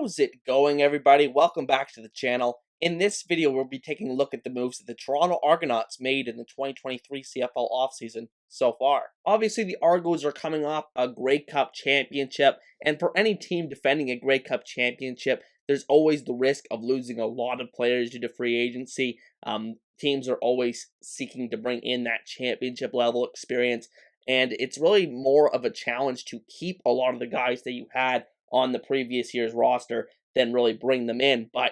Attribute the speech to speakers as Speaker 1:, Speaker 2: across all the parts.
Speaker 1: How's it going, everybody? Welcome back to the channel. In this video, we'll be taking a look at the moves that the Toronto Argonauts made in the 2023 CFL offseason so far. Obviously, the Argos are coming off a Grey Cup championship, and for any team defending a Grey Cup championship, there's always the risk of losing a lot of players due to free agency. Teams are always seeking to bring in that championship level experience, and it's really more of a challenge to keep a lot of the guys that you had on the previous year's roster than really bring them in. But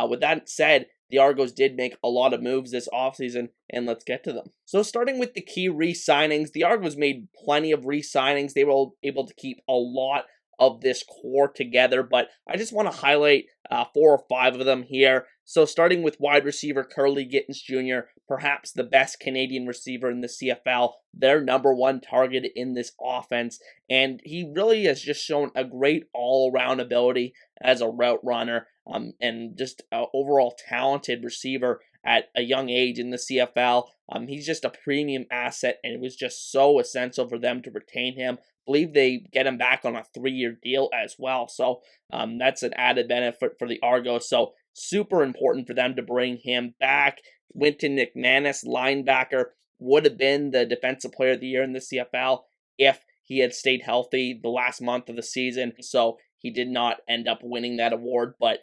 Speaker 1: with that said, the Argos did make a lot of moves this offseason, and let's get to them. So starting with the key re-signings, the Argos made plenty of re-signings. They were able to keep a lot of this core together, but I just want to highlight 4 or 5 of them here. So starting with wide receiver Curly Gittens Jr., perhaps the best Canadian receiver in the CFL, their #1 target in this offense, and he really has just shown a great all-around ability as a route runner, and just an overall talented receiver at a young age in the CFL. He's just a premium asset, and it was just so essential for them to retain him. Believe they get him back on a 3-year deal as well, so that's an added benefit for the Argos. So super important for them to bring him back. Winton McManus, linebacker, would have been the defensive player of the year in the CFL if he had stayed healthy the last month of the season. So he did not end up winning that award, but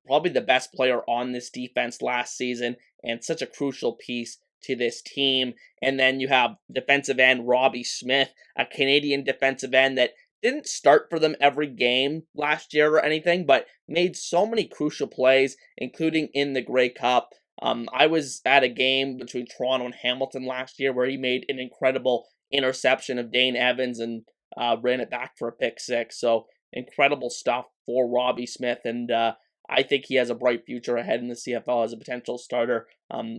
Speaker 1: probably the best player on this defense last season and such a crucial piece to this team. And then you have defensive end Robbie Smith, a Canadian defensive end that didn't start for them every game last year or anything, but made so many crucial plays, including in the Grey Cup. I was at a game between Toronto and Hamilton last year where he made an incredible interception of Dane Evans and ran it back for a pick 6. So incredible stuff for Robbie Smith, and I think he has a bright future ahead in the CFL as a potential starter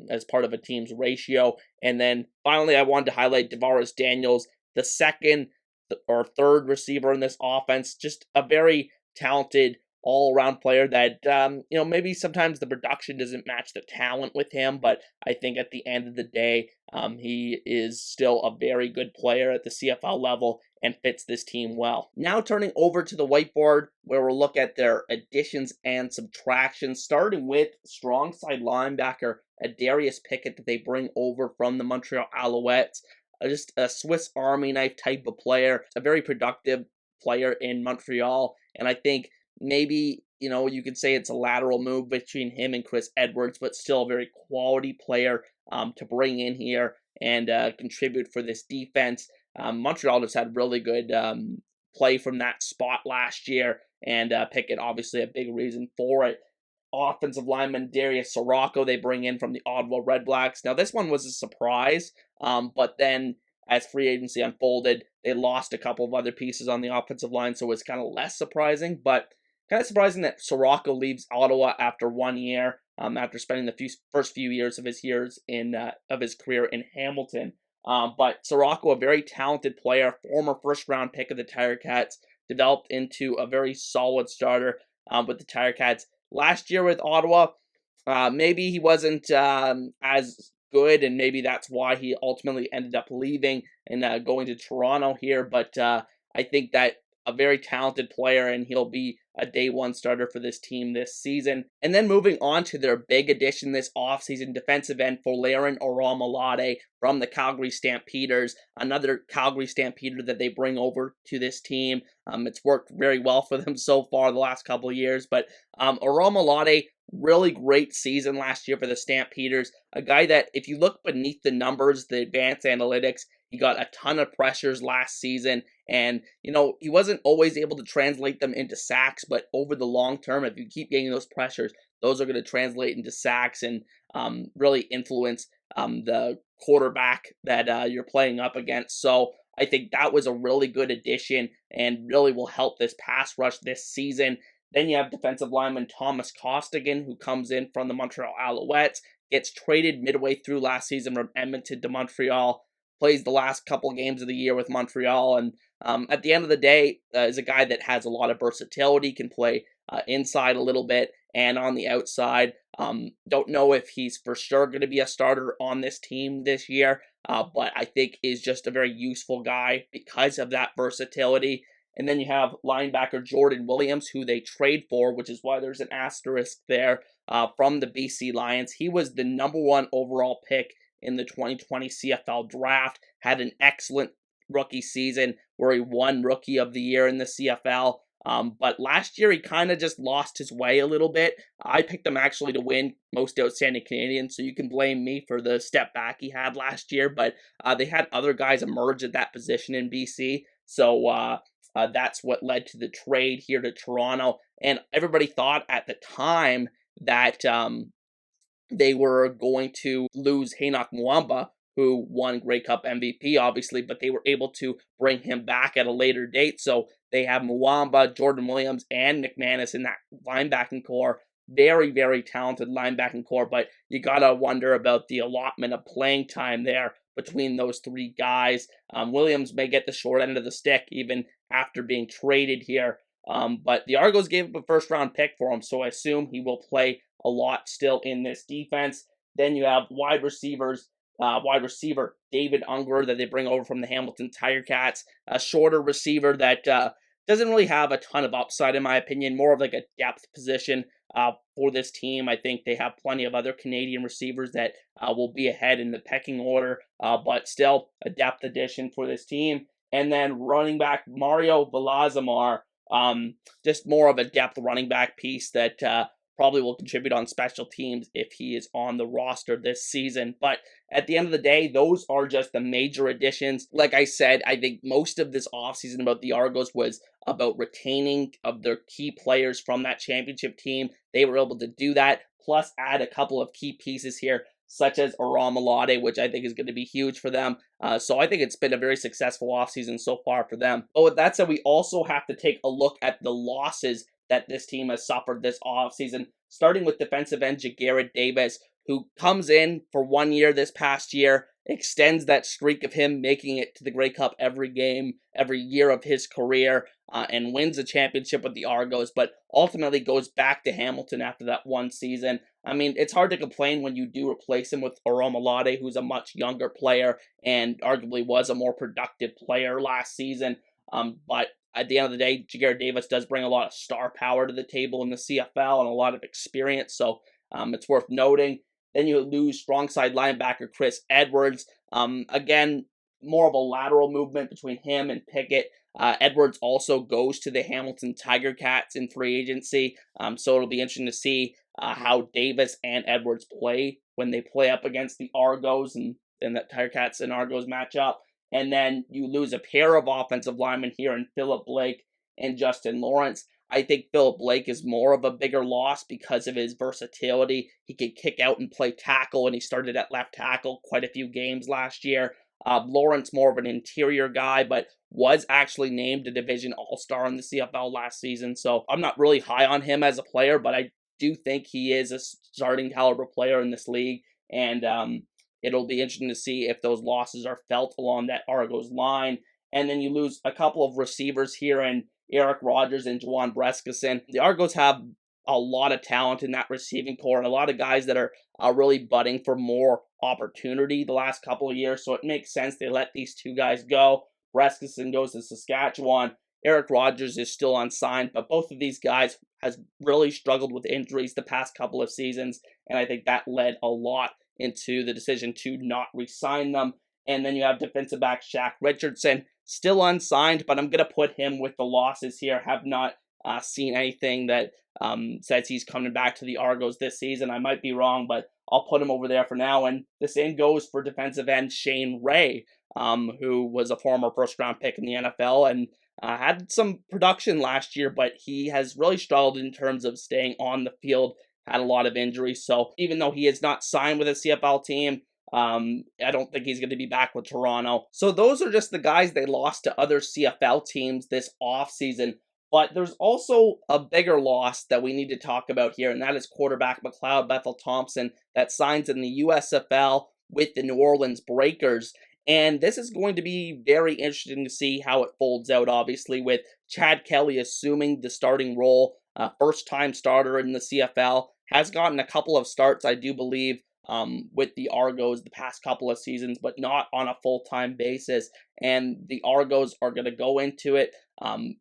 Speaker 1: as part of a team's ratio. And then finally, I wanted to highlight Devaris Daniels, the second or third receiver in this offense. Just a very talented all-around player that, maybe sometimes the production doesn't match the talent with him, but I think at the end of the day, he is still a very good player at the CFL level and fits this team well. Now turning over to the whiteboard, where we'll look at their additions and subtractions, starting with strong side linebacker Darius Pickett that they bring over from the Montreal Alouettes. Just a Swiss Army knife type of player, a very productive player in Montreal, and I think maybe, you could say it's a lateral move between him and Chris Edwards, but still a very quality player to bring in here and contribute for this defense. Montreal just had really good play from that spot last year, and Pickett obviously a big reason for it. Offensive lineman Darius Sirocco they bring in from the Ottawa Redblacks. Now this one was a surprise, but then as free agency unfolded, they lost a couple of other pieces on the offensive line, so it was kind of less surprising, but kind of surprising that Sirocco leaves Ottawa after 1 year, after spending the first few years of his career in Hamilton. But Sirocco, a very talented player, former first-round pick of the Tiger Cats, developed into a very solid starter with the Tiger Cats. Last year with Ottawa, maybe he wasn't as good, and maybe that's why he ultimately ended up leaving and going to Toronto here. But I think that a very talented player, and he'll be a day 1 starter for this team this season. And then moving on to their big addition this offseason, defensive end Folarin Oromalade from the Calgary Stampeders, another Calgary Stampeder that they bring over to this team. It's worked very well for them so far the last couple of years, but Oromalade, really great season last year for the Stampeders. A guy that, if you look beneath the numbers, the advanced analytics, he got a ton of pressures last season, and, he wasn't always able to translate them into sacks, but over the long term, if you keep getting those pressures, those are going to translate into sacks and really influence the quarterback that you're playing up against. So I think that was a really good addition and really will help this pass rush this season. Then you have defensive lineman Thomas Costigan, who comes in from the Montreal Alouettes, gets traded midway through last season from Edmonton to Montreal, plays the last couple games of the year with Montreal, and at the end of the day, is a guy that has a lot of versatility, can play inside a little bit and on the outside. Don't know if he's for sure going to be a starter on this team this year, but I think is just a very useful guy because of that versatility. And then you have linebacker Jordan Williams, who they trade for, which is why there's an asterisk there, from the BC Lions. He was the #1 overall pick in the 2020 CFL draft, had an excellent rookie season where he won Rookie of the Year in the CFL. But last year, he kind of just lost his way a little bit. I picked him actually to win Most Outstanding Canadian, so you can blame me for the step back he had last year. But they had other guys emerge at that position in BC, so that's what led to the trade here to Toronto. And everybody thought at the time that they were going to lose Henoch Muamba, who won Grey Cup MVP, obviously, but they were able to bring him back at a later date. So they have Muamba, Jordan Williams, and McManus in that linebacking core. Very, very talented linebacking core, but you gotta wonder about the allotment of playing time there between those three guys. Williams may get the short end of the stick even after being traded here. But the Argos gave up a first-round pick for him, so I assume he will play a lot still in this defense. Then you have wide receiver David Unger that they bring over from the Hamilton Tiger Cats, a shorter receiver that doesn't really have a ton of upside in my opinion, more of like a depth position for this team. I think they have plenty of other Canadian receivers that will be ahead in the pecking order, but still a depth addition for this team. And then running back Mario Vilazamar, just more of a depth running back piece that probably will contribute on special teams if he is on the roster this season. But at the end of the day, those are just the major additions. Like I said, I think most of this offseason about the Argos was about retaining of their key players from that championship team. They were able to do that, plus add a couple of key pieces here, such as Aram Alade, which I think is going to be huge for them. So I think it's been a very successful offseason so far for them. But with that said, we also have to take a look at the losses that this team has suffered this offseason, starting with defensive end Ja'Garett Davis, who comes in for 1 year this past year, extends that streak of him making it to the Grey Cup every game, every year of his career, and wins a championship with the Argos, but ultimately goes back to Hamilton after that one season. I mean, it's hard to complain when you do replace him with Aram Alade, who's a much younger player and arguably was a more productive player last season. But at the end of the day, Ja'Garett Davis does bring a lot of star power to the table in the CFL and a lot of experience, so it's worth noting. Then you lose strong side linebacker Chris Edwards. Again, more of a lateral movement between him and Pickett. Edwards also goes to the Hamilton Tiger Cats in free agency, so it'll be interesting to see how Davis and Edwards play when they play up against the Argos and that Tiger Cats and Argos matchup. And then you lose a pair of offensive linemen here in Philip Blake and Justin Lawrence. I think Philip Blake is more of a bigger loss because of his versatility. He could kick out and play tackle, and he started at left tackle quite a few games last year. Lawrence, more of an interior guy, but was actually named a Division All-Star in the CFL last season. So I'm not really high on him as a player, but I do think he is a starting caliber player in this league. And it'll be interesting to see if those losses are felt along that Argos line. And then you lose a couple of receivers here in Eric Rogers and Juwan Brescison. The Argos have a lot of talent in that receiving core and a lot of guys that are really budding for more opportunity the last couple of years. So it makes sense they let these two guys go. Brescison goes to Saskatchewan. Eric Rogers is still unsigned, but both of these guys has really struggled with injuries the past couple of seasons, and I think that led a lot into the decision to not re-sign them. And then you have defensive back Shaq Richardson, still unsigned, but I'm going to put him with the losses here. Have not seen anything that says he's coming back to the Argos this season. I might be wrong, but I'll put him over there for now. And the same goes for defensive end Shane Ray, who was a former first-round pick in the NFL and had some production last year, but he has really struggled in terms of staying on the field, had a lot of injuries. So even though he is not signed with a CFL team, I don't think he's going to be back with Toronto. So those are just the guys they lost to other CFL teams this offseason. But there's also a bigger loss that we need to talk about here, and that is quarterback McLeod Bethel Thompson that signs in the USFL with the New Orleans Breakers. And this is going to be very interesting to see how it folds out, obviously, with Chad Kelly assuming the starting role. First-time starter in the CFL. Has gotten a couple of starts, I do believe, with the Argos the past couple of seasons, but not on a full-time basis. And the Argos are going to go into it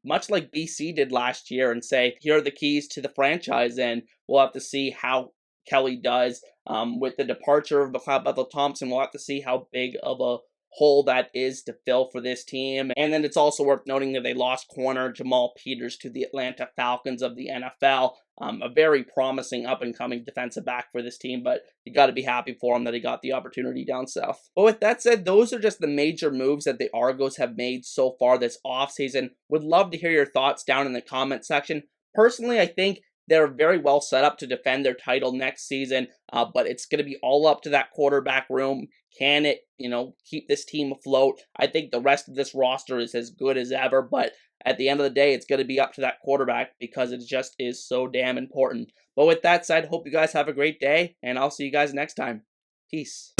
Speaker 1: much like BC did last year and say, here are the keys to the franchise, and we'll have to see how Kelly does. With the departure of McLeod Bethel-Thompson, we'll have to see how big of a hole that is to fill for this team. And then it's also worth noting that they lost corner Jamal Peters to the Atlanta Falcons of the NFL. A very promising up-and-coming defensive back for this team, but you got to be happy for him that he got the opportunity down south. But with that said, those are just the major moves that the Argos have made so far this offseason. Would love to hear your thoughts down in the comment section. Personally, I think they're very well set up to defend their title next season, but it's going to be all up to that quarterback room. Can it, keep this team afloat? I think the rest of this roster is as good as ever, but at the end of the day, it's going to be up to that quarterback because it just is so damn important. But with that said, hope you guys have a great day, and I'll see you guys next time. Peace.